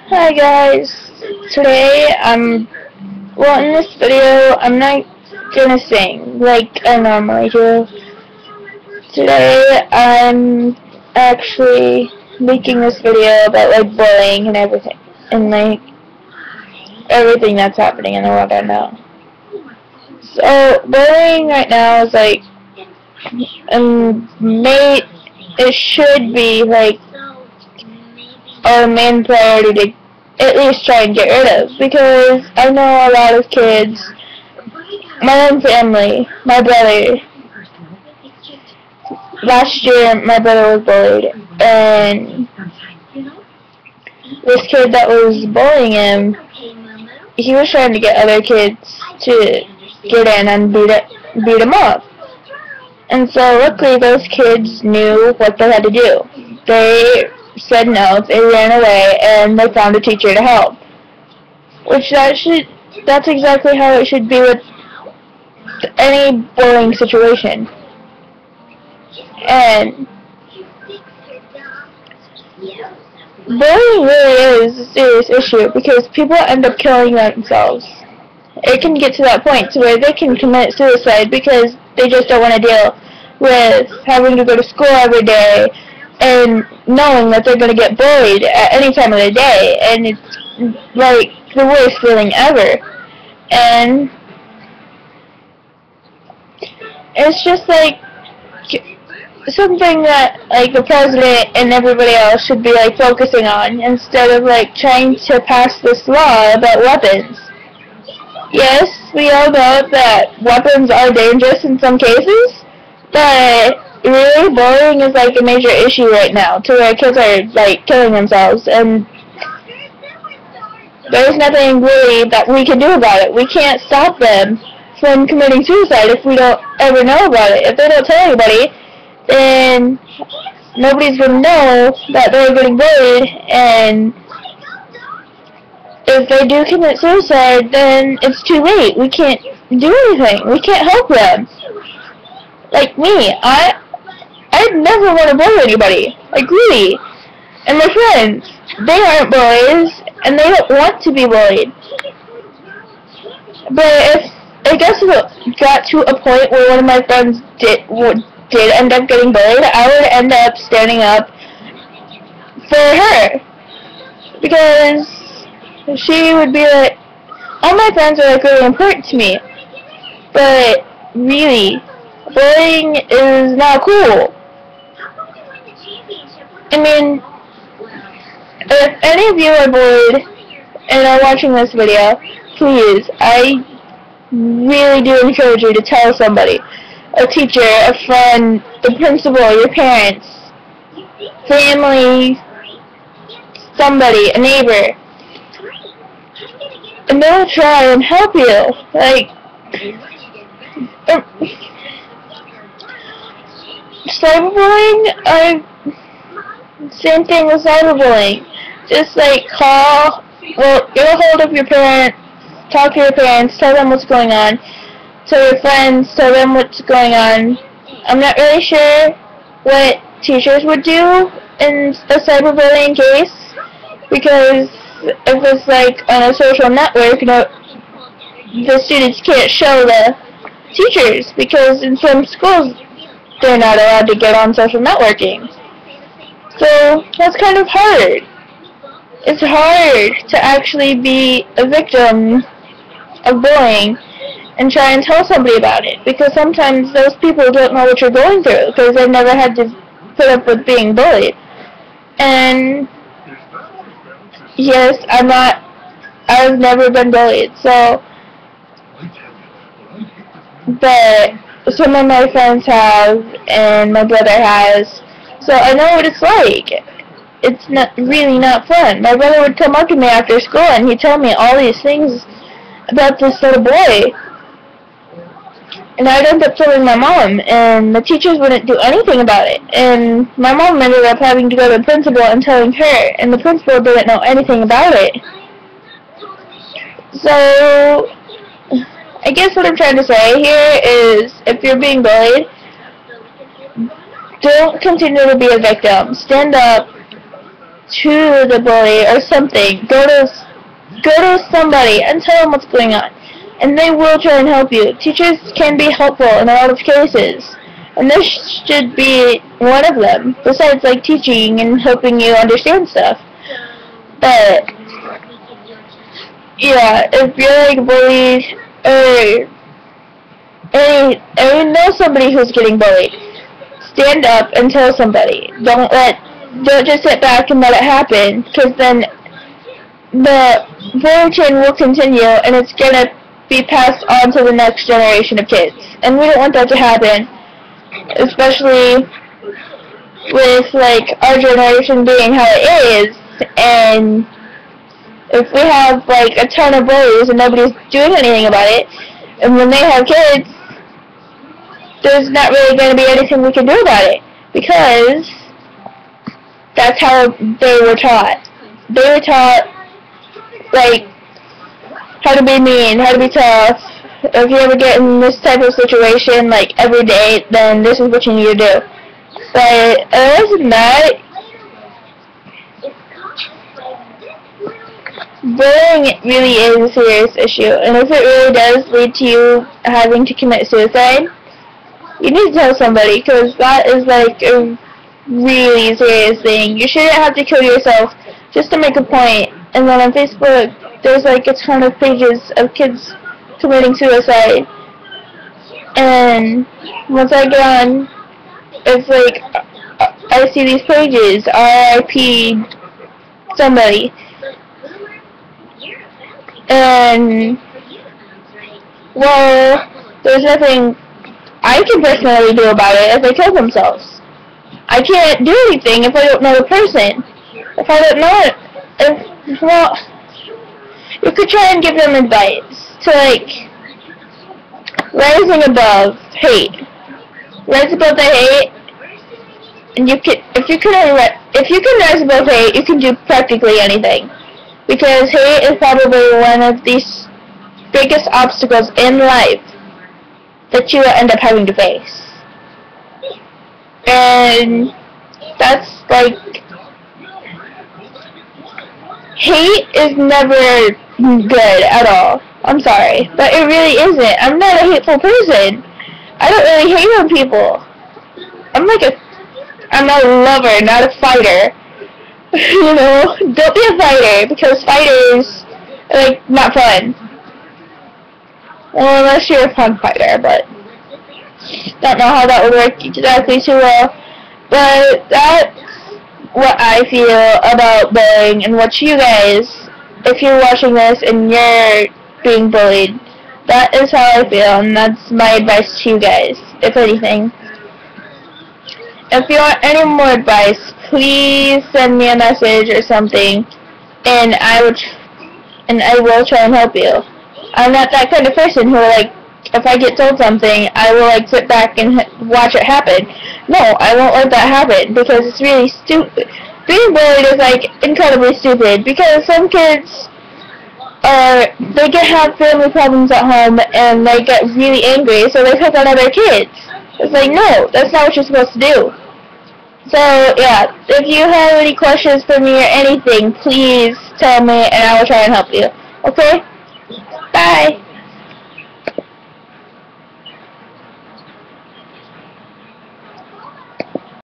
Hi guys, today in this video I'm not gonna sing like I normally do. Today I'm actually making this video about like bullying and everything, and like everything that's happening in the world right now. So bullying right now is like, it should be like our main priority to at least try and get rid of, because I know a lot of kids, my own family, my brother, last year my brother was bullied, and this kid that was bullying him, he was trying to get other kids to get in and beat him up. And so luckily those kids knew what they had to do. They said no, they ran away, and they found a teacher to help. That's exactly how it should be with any bullying situation. And bullying really is a serious issue because people end up killing themselves. It can get to that point to where they can commit suicide because they just don't want to deal with having to go to school every day and knowing that they're going to get bullied at any time of the day, and it's like the worst feeling ever. And it's just like something that like the president and everybody else should be like focusing on, instead of like trying to pass this law about weapons. Yes, we all know that weapons are dangerous in some cases, but really bullying is like a major issue right now, to where kids are like killing themselves, and there's nothing really that we can do about it. We can't stop them from committing suicide if we don't ever know about it. If they don't tell anybody, then nobody's going to know that they're getting bullied, and if they do commit suicide, then it's too late. We can't do anything. We can't help them. Like me, I'd never want to bully anybody. Like really. And my friends, they aren't bullies, and they don't want to be bullied. But if it got to a point where one of my friends did end up getting bullied, I would end up standing up for her, because she would be like, all my friends are like really important to me, but really, bullying is not cool. I mean, if any of you are bullied and are watching this video, please, I really do encourage you to tell somebody. A teacher, a friend, the principal, your parents, family, somebody, a neighbor. And they'll try and help you. Like, cyberbullying, same thing with cyberbullying. Just like get a hold of your parents, talk to your parents, tell them what's going on. Tell your friends, tell them what's going on. I'm not really sure what teachers would do in a cyberbullying case, because if it's like on a social network, the students can't show the teachers, because in some schools they're not allowed to get on social networking. So that's kind of hard. It's hard to actually be a victim of bullying and try and tell somebody about it, because sometimes those people don't know what you're going through because they've never had to put up with being bullied. And yes, I've never been bullied, so, but some of my friends have, and my brother has, so I know what it's like. It's really not fun. My brother would come up to me after school and he'd tell me all these things about this little boy, and I'd end up telling my mom, and the teachers wouldn't do anything about it, and my mom ended up having to go to the principal and telling her, and the principal didn't know anything about it. So I guess what I'm trying to say here is, if you're being bullied, don't continue to be a victim. Stand up to the bully or something. Go to somebody and tell them what's going on, and they will try and help you. Teachers can be helpful in a lot of cases, and this should be one of them, besides like teaching and helping you understand stuff. But yeah, if you're like bullied or know somebody who's getting bullied, stand up and tell somebody. Don't just sit back and let it happen, because then the bullying chain will continue and it's gonna be passed on to the next generation of kids, and we don't want that to happen, especially with like our generation being how it is. And if we have like a ton of bullies and nobody's doing anything about it, and when they have kids, there's not really going to be anything we can do about it, because that's how they were taught. They were taught like how to be mean, how to be tough. If you ever get in this type of situation like every day, then this is what you need to do. But other than that, bullying really is a serious issue, and if it really does lead to you having to commit suicide, you need to tell somebody, because that is like a really serious thing. You shouldn't have to kill yourself just to make a point. And then on Facebook, there's like a ton of pages of kids committing suicide, and once I get on, it's like I see these pages, RIP somebody, and well, there's nothing I can personally do about it if they kill themselves. I can't do anything if I don't know the person. If I don't know it, well, you could try and give them advice to like rising above hate. Rise above the hate, and if you can rise above hate, you can do practically anything. Because hate is probably one of the biggest obstacles in life that you will end up having to face. And that's like, hate is never good at all. I'm sorry, but it really isn't. I'm not a hateful person. I don't really hate on people. I'm a lover, not a fighter. You know, don't be a fighter, because fighters are like not fun. Well, unless you're a fun fighter, but don't know how that would work exactly too well. But that's what I feel about bullying, and what you guys, if you're watching this and you're being bullied, that is how I feel, and that's my advice to you guys, if anything. If you want any more advice, please send me a message or something, and I will try and help you. I'm not that kind of person who, like, if I get told something, I will, like, sit back and watch it happen. No, I won't let that happen, because it's really stupid. Being bullied is, like, incredibly stupid, because some kids they have family problems at home, and they get really angry, so they pick on other kids. It's like, no, that's not what you're supposed to do. So, yeah, if you have any questions for me or anything, please tell me, and I will try and help you. Okay? Bye!